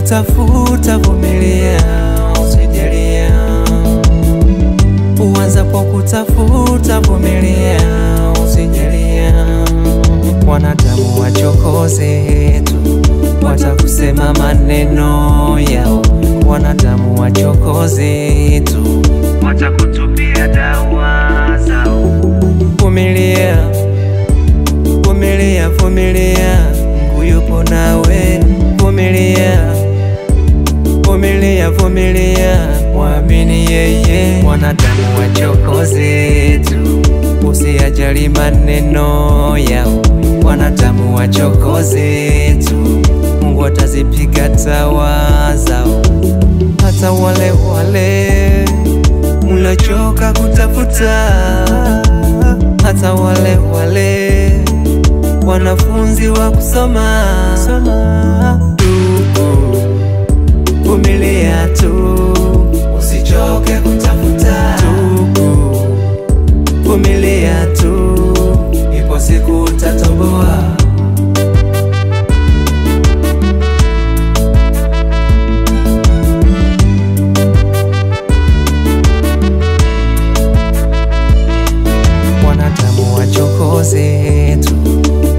kutafuta vumilia, usijalia. Uanzapo kutafuta vumilia, usijalia. Wanadamu wachokoze tu, watakusema maneno yao. Wanadamu wachokoze tu, watakutupia dawa zao. Vumilia, vumilia, vumilia, Mungu yupo nawe. Vumilia, vumilia, vumilia, muamini yeye. Wanadamu wachokoze tu, usiyajali maneno yao. Wanadamu wachokoze tu, Mungu atazipiga dawa zao. Hata wale mlochoka kutafuta, hata wale wanafunzi wa kusoma, vumilia tu, usichoke kutafuta. Vumilia tu, ipo siku utatoboa. Wanadamu wachokoze tu,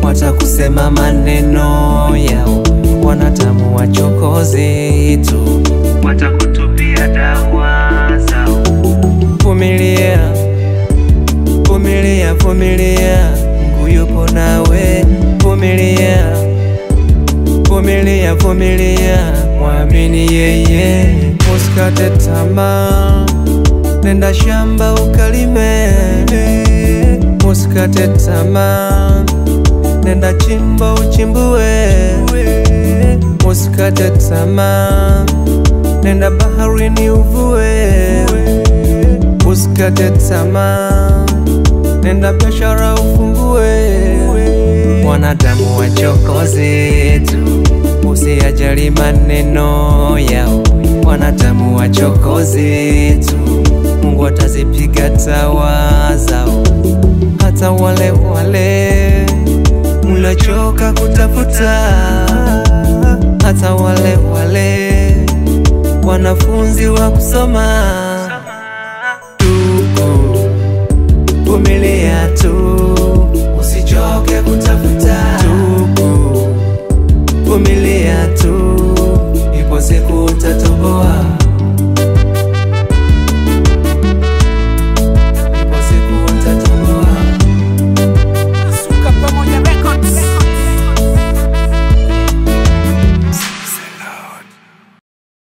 watakusema maneno yao. Wanadamu wachokoze tu, watakutupia dawa zao. Vumilia, vumilia, vumilia, Mungu yupo nawe. Vumilia, vumilia, vumilia, muamini yeye. Usikate tamaa, nenda shamba ukalime. Usikate tamaa, nenda chimba uchimbue. Usikate tamaa, nenda baharini uvue. Usikate tamaa, nenda biashara ufungue. Wanadamu wachokoze tu, usiyajali maneno yao. Wanadamu wachokoze tu, Mungu atazipiga dawa zao. Hata wale mlochoka kutafuta, hata wale wanafunzi wa kusoma, vumilia tu, usichoke kutafuta.